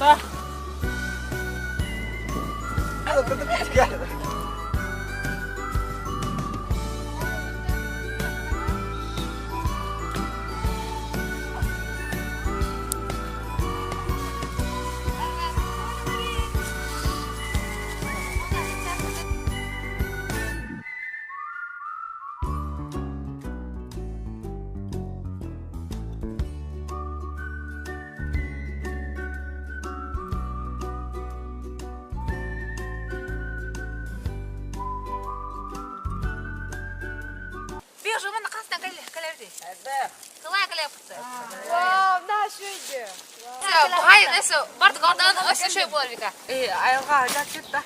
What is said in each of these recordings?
Dah. Бежу, вон қасына кәлерде. Қалай кәлер бұқты? Вау, на шөйді. Бұғайын әсі, барды қалдан өсі шөй болар вика. Айылға айдап кетті.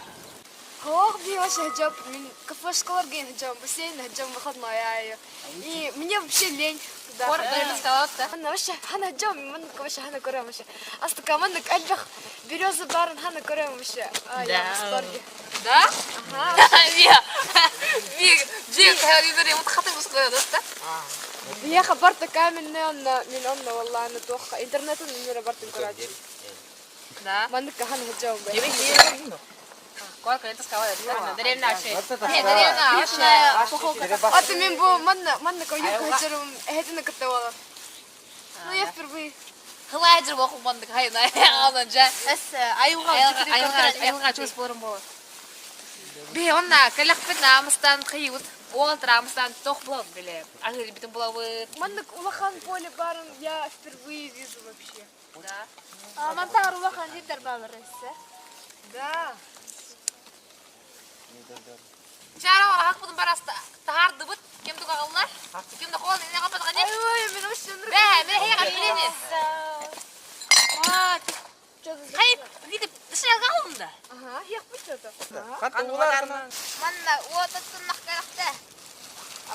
Хоқ би вообще хиджаб, мен кафе школарга хиджаб, бассейн хиджаб выходной аю. И мне вообще лень. Қор бәріміз қалауытты. Хана вообще, хана хиджаб, мен вообще хана көрем вообще. Асты команда әлбәқ береза барын хана көрем вообще. Я в спорте. Да? Ага. Мен жең тәуірі ұмыт қатың бұсы қойады өсті. Бияха барта каменный онна, мен онна валла ана тоққа. Интернетін мен бартын көрәді. Да? Мандыққа хана хиджаб бай. Қор кәлетіс қалады. Дәревна ашай. Дәревна ашай. Аты мен бұл манна көйек хиджарым әйтіні күтті вала. Ну я впервые. Қалай жүріп оқу бандық хайын аяғынан жа. Айылға чөз болырым болыр. Бе, онна кәлек бетін амыстан қиыуыт. Оғалтыр амыстан тоқ болады біле. Ағыр бетін болауыт. Мандық улахан поле барын я впервые вижу вообще. Да? Мантағыр улахан жеттер балыр әсі. Да. Жара ола хақ бұдың барасы тағарды бұд. Кемді қағылар? Кемді қолын ене қапады қане? Ой, мен вообще нұры. Бә, мен хейға білемес. Қайып, вегіп, дышын алға қолында? Ага, яқ бұд жата. Қатты оларына. Манна, отыттын наққарақты.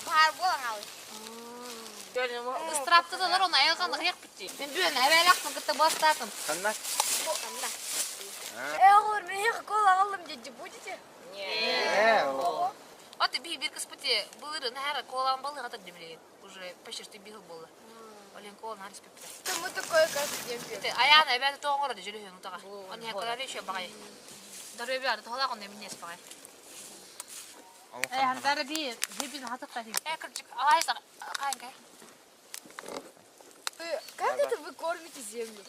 Бар болаң алы. Ыстырапты да оны айылғанды қияқ бітті. Мен бүйін әбәліқтің күтті бастақын. Қанна? Эғылыр, мен яқ қол ағылым деді будете? Оты бей біркіс бұте бұлыры нәәрі қолан балы қатыр демелеген. Уже почти что бігіл болды. Олен қолан арыс бепті. Кому такое кажется демпе? Аяғын әбәді тоғын ұрады жүрген ұтаға. Оны әкілері еще бағай. Дәрі бәрді тоғылақ оны емінес бағай. Дәрі бей, жебін хатықта дейм. Кірчік, алайса қайын кәй. Как это вы кормите землю?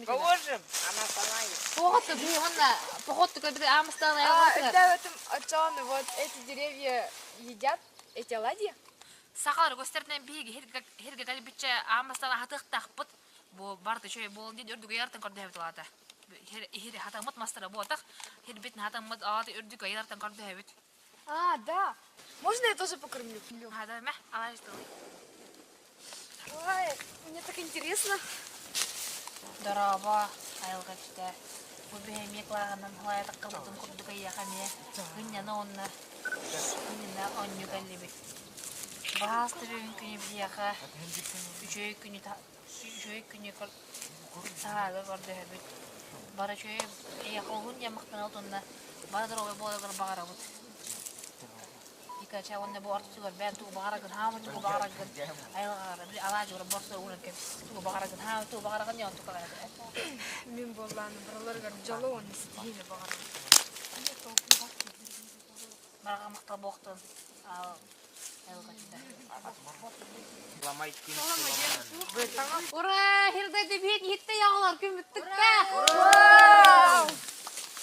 Положим, она сама есть. Походты бей, онна, походты көбіде амыстан аяғын Да, в этом отчаны, вот эти деревья едят эти оладьи? Сақалар көстерден бейге херге кәлбітші амыстан хатықтақ бұд. Бұл барды шөй болын дейді үрдігі яртын көрді әбіт олады. Хері хатамыт мастыры болдық. Хері бетін хатамыт алады үрдігі яртын көрді әбіт. А, да. Можно я тоже покормлю? Хада мә, алай ждылы. Ой, мне так интересно. Дораба, айылға күшті. Көбе меклағынан ғылайдық қылдың күрдігі яқаме. Гүннені онына. Гүннені онны кәлебет. Басты жөйін күні бияға. Жөй күні сағады көрді әбет. Бара жөй еқылғын ямақтан отынна. Бара дұрауы болығыр бағара бұд. Ика онна бұл арты түгір бән туғы бағарағын, хамы туғы бағарағын. Айылғағары бір алажы ұры борсы ұлын кәпіс туғы бағарағын, хамы туғы бағарағын неон тұқалады. Мен болланы біраларға жалы оны істейді бағарағын. Бараға мақтал боқтын. Ал айылға жында. Ламай кені Ура! Хердайды бейін етті яғылар көміттік бә!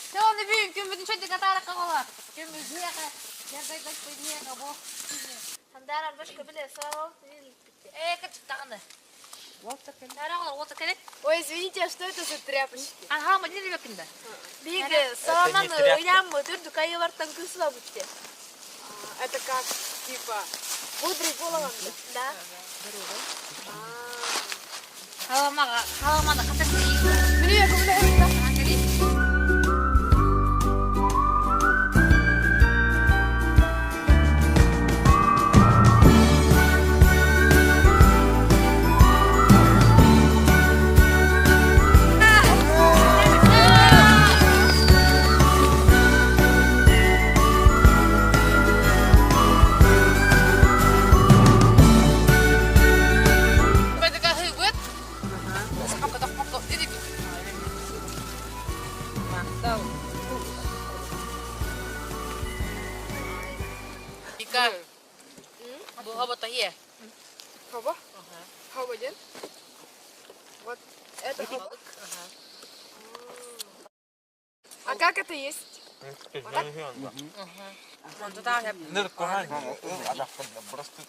Соны бейін көміттің шөйді қатары қағылар. Көміт жияға, хердайды көйдіяға бұл. Сандарар башқа біле, сұрағалық түзелік бітті. Кірчік тағынды. Тарағылар оты керек? Ой, извините, а что это за тряпочки? Ага, мы не любим. Биги, саламан уйлянмы, түрді кайылартан кысыла бұтте. Это как, типа, пудрый болағанды? Да. Халамада қатырды егін. Міне, көмілі әйінді. Bu hava tahiye. Хава? Хава ден? Вот это хава. Balık. Aha. А как это есть? Onda da hep. Nır kohan.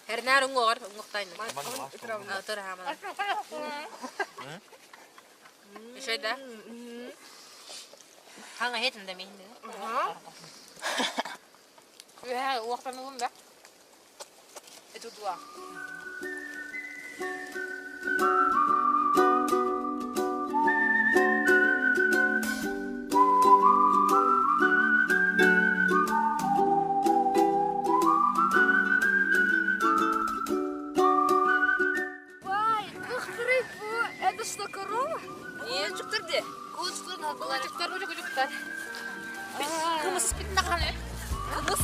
Her ner ungor, ungortayna. Dur hemen. Şöyle. Hangi hetin demeyin dedi. Ага. Ya uaktan ulum be. Itu dua. Вай, ух ты, это что, корова? Niye çıktır de? Kılıçların hakkılar. Kılıçlar ucuk ucuklar. Kımız bitna kanı. Kımız.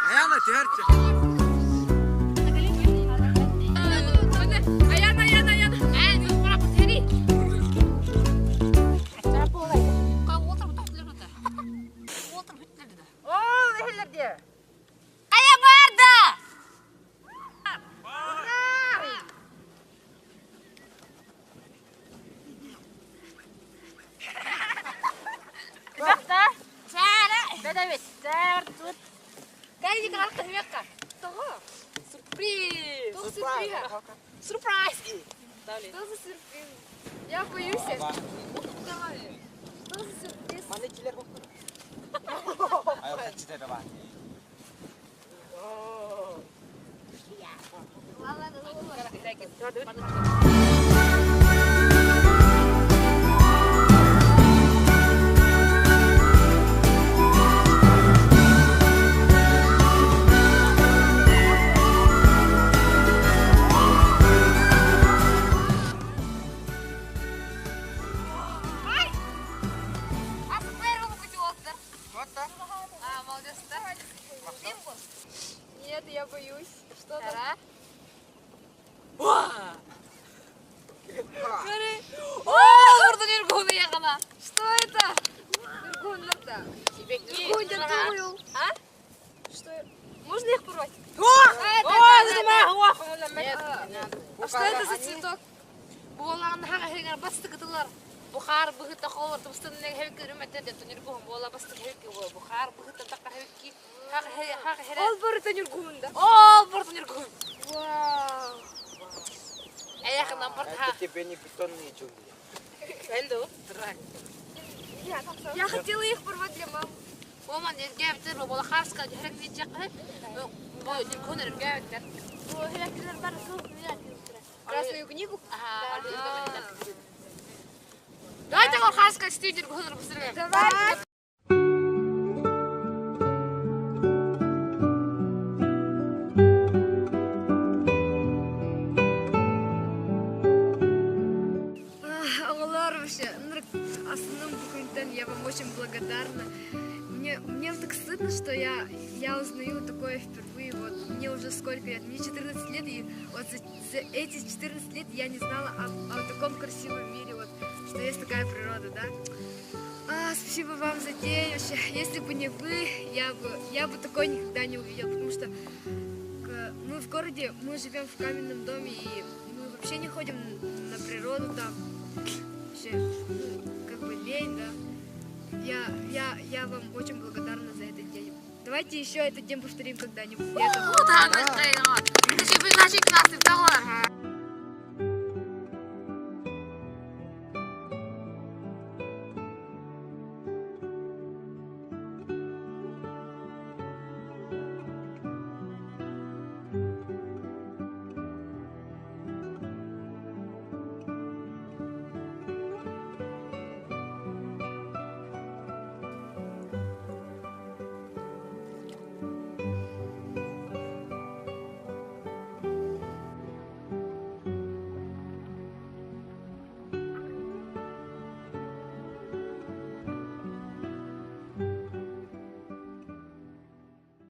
Ayağına tüherçe. Сюрприз! Сюрприз! Что за сюрприз? Я боюсь. Давай. Что за сюрприз? Ayağı kaçtı da bak. Нет, я боюсь. Что там? Что это? Вергунлер-то. Вергунлер. А? Что? Можно их порвать? А что это за цветок? Bukhar begitu kawar terus tenang hewek rumah tadi tenir gua bola pasti hewek gua bukhar begitu tak hewek ki hak Ол бұрытанер гуында. oh bertenir gua Вау. ayah kena pertah тебе не бетонные джунгли. Hello terang Я хотела их порвать для мамы. Мама не гавтер бола хаска херек не чак бой не конер гавтер Красную книгу? Дайте го хаска студер конер быстрее Давай. Я вам очень благодарна. Мне так стыдно, что я я узнаю такое впервые. Вот мне уже сколько лет? Мне 14 лет, и вот за эти 14 лет я не знала о таком красивом мире, вот, что есть такая природа, да? Спасибо вам за день. Вообще, если бы не вы, я бы такое никогда не увидел, потому что мы в городе, мы живем в каменном доме, и мы вообще не ходим на природу там. Вообще, как бы лень, да? Я вам очень благодарна за этот день. Давайте еще этот день повторим когда-нибудь. О, да, да, да. Ты же пригласить нас в